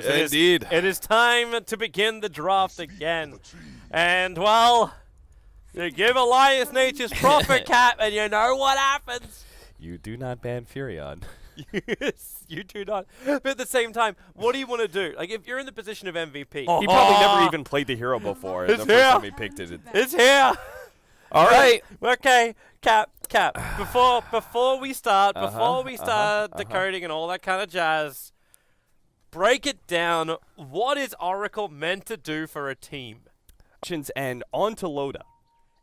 Indeed. It is time to begin the draft again. And, well, you give Elias Nature's profit cap, and you know what happens. You do not ban Furion. Yes, you do not. But at the same time, what do you want to do? Like, if you're in the position of MVP. He probably never even played the hero before. It's the first time he picked it. It's here. All right. Okay, Cap. Before we start decoding and all that kind of jazz, break it down. What is Oracle meant to do for a team? And on to Loda.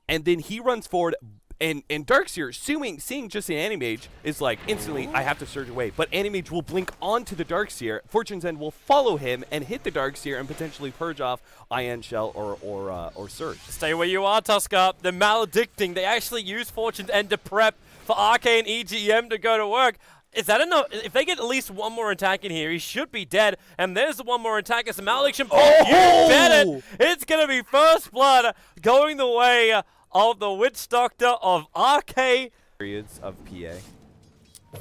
And then he runs forward, and Darkseer, seeing just the Animage, is like, instantly, I have to surge away. But Animage will blink onto the Darkseer. Fortune's End will follow him and hit the Darkseer and potentially purge off Ion Shell or Surge. Stay where you are, Tusker. They're maledicting. They actually use Fortune's End to prep for Arcane EGM to go to work. Is that enough? If they get at least one more attack in here, he should be dead. And there's the one more attack. It's a malediction. Oh! You bet it. It's going to be First Blood going the way of the Witch Doctor of RK. Periods of PA.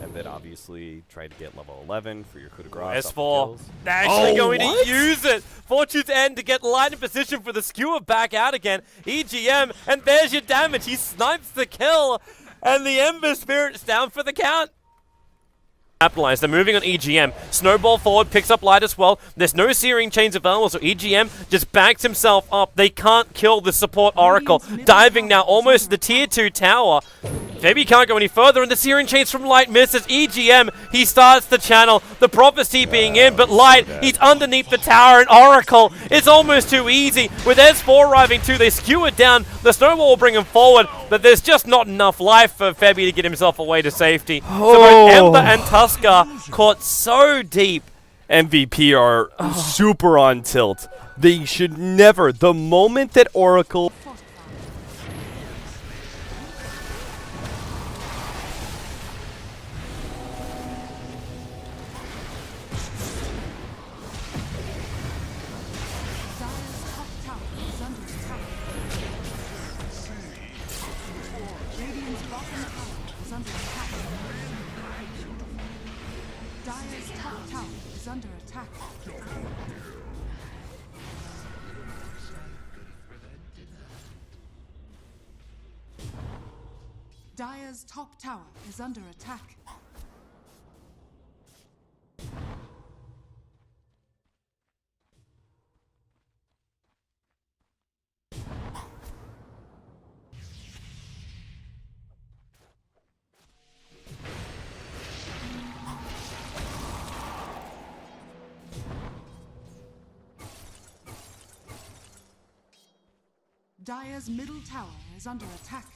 And then obviously try to get level 11 for your coup de grace. S4. They're actually going to use it. Fortune's End to get Light in position for the skewer back out again. EGM, and there's your damage. He snipes the kill. And the Ember Spirit's down for the count. Capitalize. They're moving on EGM. Snowball forward, picks up Light as well. There's no Searing Chains available, so EGM just backs himself up. They can't kill the support Oracle. Diving now almost the tier 2 tower. Maybe he can't go any further, and the Searing Chains from Light misses. EGM, he starts the channel. The Prophecy being in, but Light, he's underneath the tower, and Oracle, it's almost too easy. With S4 arriving too, they skew it down. The Snowball will bring him forward, but there's just not enough life for Febby to get himself away to safety. So both Ember and Tusker caught so deep. MVP are super on tilt. They should never, the moment that Oracle... Dire's top tower is under attack. Dire's middle tower is under attack.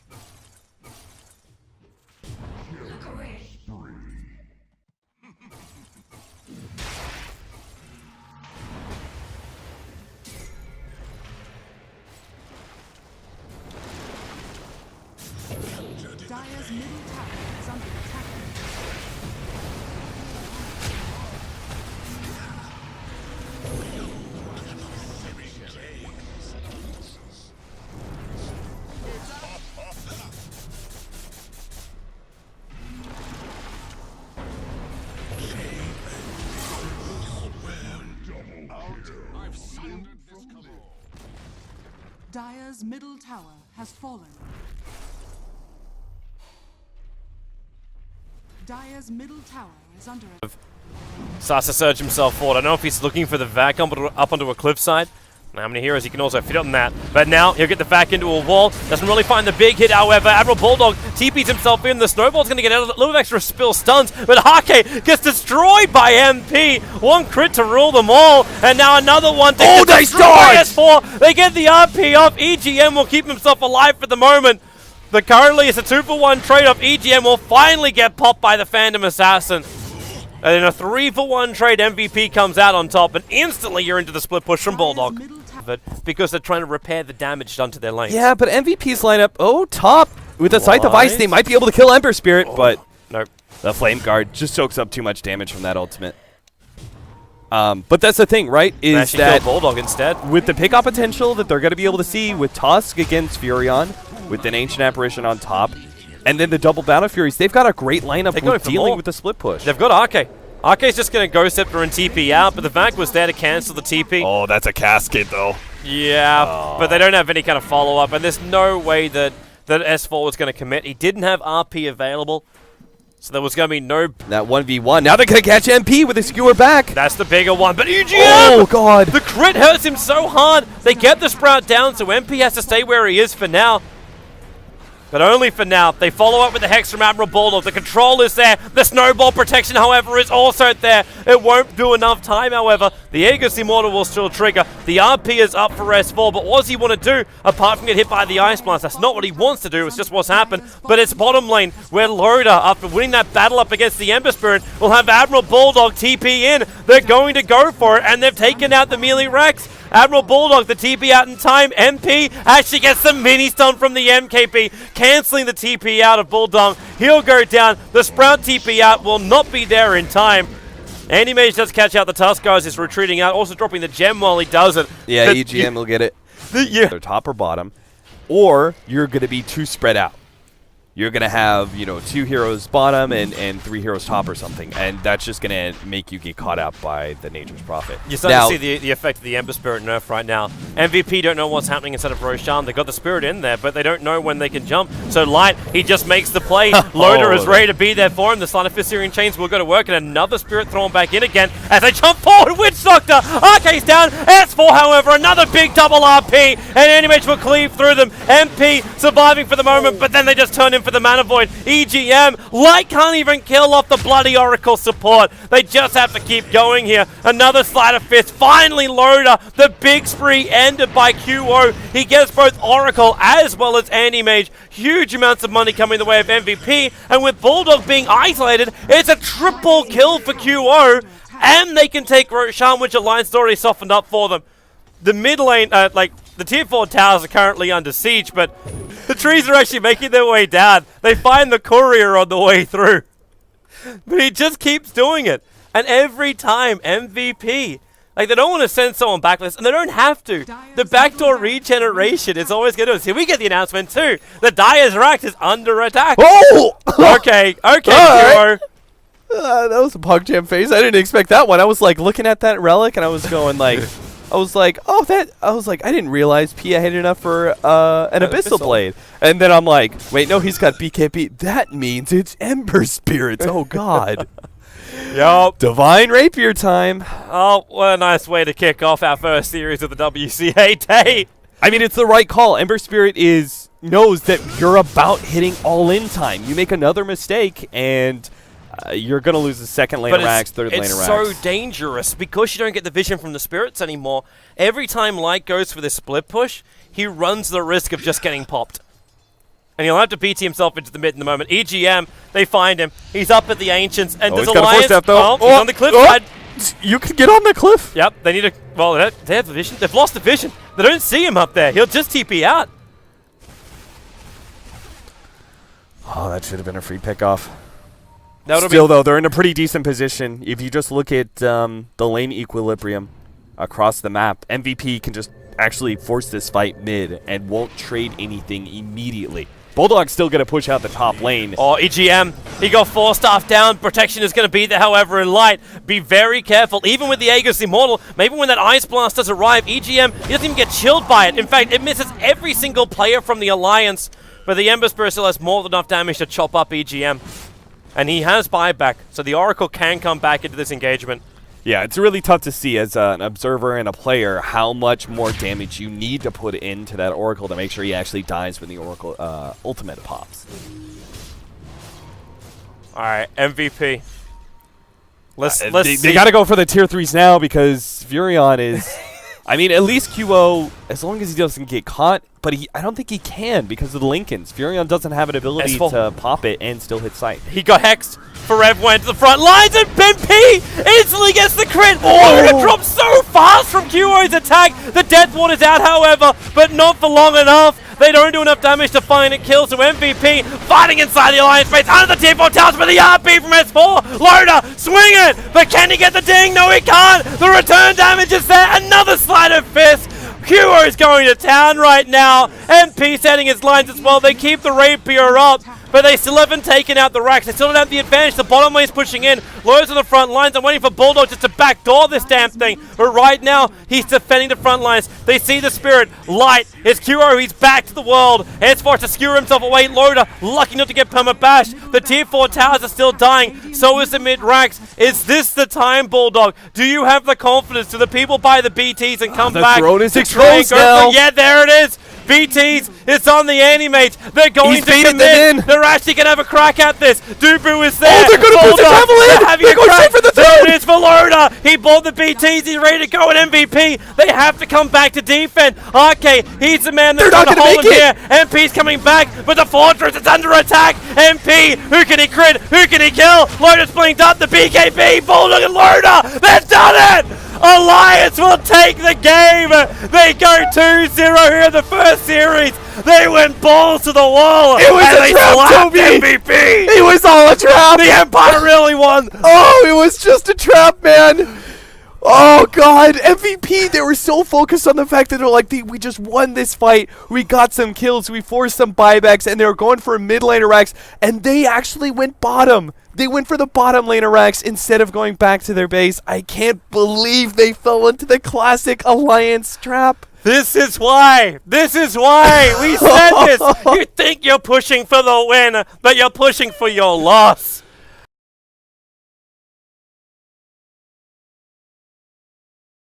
Dire's middle tower is under attack. Dire's middle tower has fallen. Dire's middle tower is under attack. Starts to surge himself forward. I don't know if he's looking for the vac up onto a cliffside. How many heroes he can also fit on that. But now he'll get the vac into a wall. Doesn't really find the big hit, however. AdmirallBulldog TPs himself in. The Snowball's going to get a little bit extra spill stuns. But Hake gets destroyed by MP. One crit to rule them all. And now another one to get destroyed by S4. They get the RP off. EGM will keep himself alive for the moment. But currently it's a 2-for-1 trade-off. EGM will finally get popped by the Phantom Assassin. And in a 3-for-1 trade, MVP comes out on top, and instantly you're into the split push from Bulldog. Because they're trying to repair the damage done to their lanes. Yeah, but MVP's lineup, top. With the Scythe of Ice, they might be able to kill Ember Spirit, but nope. The Flame Guard just soaks up too much damage from that ultimate. But that's the thing, right? Is that Bulldog instead. With the pickup potential that they're going to be able to see with Tusk against Furion, with an Ancient Apparition on top, and then the double Battle Furies, they've got a great lineup with dealing with the split push. They've got RK. RK's just going to Ghost Scepter and TP out, but the Vac was there to cancel the TP. Oh, that's a casket, though. Yeah, but they don't have any kind of follow-up, and there's no way that S4 was going to commit. He didn't have RP available, so there was going to be no... That 1v1. Now they're going to catch MP with a skewer back. That's the bigger one, but EGM! Oh, God. The crit hurts him so hard. They get the Sprout down, so MP has to stay where he is for now. But only for now. They follow up with the Hex from AdmirallBulldog. The control is there. The snowball protection, however, is also there. It won't do enough time, however. The Aegis Immortal will still trigger. The RP is up for S4, but what does he want to do apart from get hit by the Ice Blast? That's not what he wants to do. It's just what's happened. But it's bottom lane where Loda, after winning that battle up against the Ember Spirit, will have AdmirallBulldog TP in. They're going to go for it, and they've taken out the melee Rex. AdmirallBulldog, the TP out in time. MP actually gets the mini stun from the MKP, cancelling the TP out of Bulldog. He'll go down. The Sprout TP out will not be there in time. Anti-Mage does catch out the Tuskars, is retreating out, also dropping the gem while he does it. Yeah, EGM will get it. They're top or bottom. Or you're going to be too spread out. You're going to have, you know, 2 heroes bottom and 3 heroes top or something. And that's just going to make you get caught out by the Nature's Prophet. You're starting to see the effect of the Ember Spirit nerf right now. MVP don't know what's happening inside of Roshan. They got the Spirit in there, but they don't know when they can jump. So Light, he just makes the play. Loda is ready to be there for him. The Sleight of Fist Syrian Chains will go to work, and another Spirit thrown back in again as they jump forward. Witch Doctor, RK's down. S4, however, another big double RP, and Animage will cleave through them. MP surviving for the moment, but then they just turn in for the Mana Void. EGM, Light can't even kill off the bloody Oracle support. They just have to keep going here. Another Sleight of Fist. Finally, Loda, the big spree ended by QO. He gets both Oracle as well as Anti-Mage. Huge amounts of money coming the way of MVP, and with Bulldog being isolated, it's a triple kill for QO, and they can take Roshan, which Alliance already softened up for them. The mid lane, the tier 4 towers are currently under siege, but the trees are actually making their way down. They find the courier on the way through. But he just keeps doing it. And every time, MVP. Like, they don't want to send someone backless, and they don't have to. The backdoor regeneration is always going to do it. See, we get the announcement too. The Dyer's Rack is under attack. Oh! Okay, Hero. That was a PogJam face. I didn't expect that one. I was, like, looking at that relic, and I was going, like... I was like, I didn't realize Pia had enough for an Abyssal Blade. And then I'm like, wait, no, he's got BKB. That means it's Ember Spirits. Oh, God. Yup. Divine Rapier time. Oh, what a nice way to kick off our first series of the WCA day. I mean, it's the right call. Ember Spirit knows that you're about hitting all-in time. You make another mistake, and... you're going to lose the second lane of racks, third lane of racks. It's so dangerous because you don't get the vision from the spirits anymore. Every time Light goes for this split push, he runs the risk of just getting popped. And he'll have to BT himself into the mid in the moment. EGM, they find him. He's up at the Ancients, and there's Alliance. Step, though. He's on the cliff side. You can get on the cliff. Yep, they need to... Well, they have the vision. They've lost the vision. They don't see him up there. He'll just TP out. Oh, that should have been a free pickoff. Still, though, they're in a pretty decent position. If you just look at the lane equilibrium across the map, MVP can just actually force this fight mid and won't trade anything immediately. Bulldog's still going to push out the top lane. Oh, EGM, he got 4 staff down. Protection is going to be there, however, in Light. Be very careful. Even with the Aegis Immortal, maybe when that Ice Blast does arrive, EGM, he doesn't even get chilled by it. In fact, it misses every single player from the Alliance, but the Ember Spirit still has more than enough damage to chop up EGM. And he has buyback, so the Oracle can come back into this engagement. Yeah, it's really tough to see as an observer and a player how much more damage you need to put into that Oracle to make sure he actually dies when the Oracle ultimate pops. All right, MVP. Let's they got to go for the tier 3s now because Furion is... I mean, at least QO, as long as he doesn't get caught, but I don't think he can because of the Lincolns. Furion doesn't have an ability to pop it and still hit sight. He got hexed. Forev went to the front lines, and MP instantly gets the crit. Oh, it drops so fast from QO's attack. The Death Ward is out, however, but not for long enough. They don't do enough damage to find it kill, so MVP fighting inside the Alliance base under the tier 4 towers with the RP from S4. Loda swinging, but can he get the ding? No, he can't. The return damage is there. Another Sleight of Fist. QO is going to town right now. MP setting his lines as well. They keep the Rapier up, but they still haven't taken out the racks. They still don't have the advantage. The bottom lane's pushing in. Lowe's on the front lines. I'm waiting for Bulldog just to backdoor this damn thing. But right now, he's defending the front lines. They see the Spirit. Light. It's Kuro. He's back to the world. It's forced to skewer himself away. Loader, lucky not to get perma bash. The tier 4 towers are still dying. So is the mid racks. Is this the time, Bulldog? Do you have the confidence? Do the people buy the BTs and come back? The throne is to try and exposed go now. for- Yeah, there it is. BTs, it's on the Animate. They're going He's to baiting commit. them in. They're actually going to have a crack at this. Dubu is there. Oh, they're going to put the Bulldog, devil in. they're having They're a going crack. straight for the There throne. it is for Loda. He bought the BTs. He's ready to go in MVP. They have to come back to defend. Okay, he's the man that's They're not going to gonna hold him make here. MP's coming back, but the Fortress is under attack. MP, who can he crit? Who can he kill? Loda's blinked up. The BKB, Bulldog and Loda. They've done it. Alliance will take the game. They go 2-0 here in the first series. They went balls to the wall. It was and a they trap, slapped Toby. MVP. It was all a trap. The Empire really won. Oh, it was just a trap, man. Oh, God. MVP, they were so focused on the fact that they're like, we just won this fight. We got some kills. We forced some buybacks, and they were going for mid lane racks, and they actually went bottom. They went for the bottom lane racks instead of going back to their base. I can't believe they fell into the classic Alliance trap. This is why. This is why. We said this. You think you're pushing for the win, but you're pushing for your loss.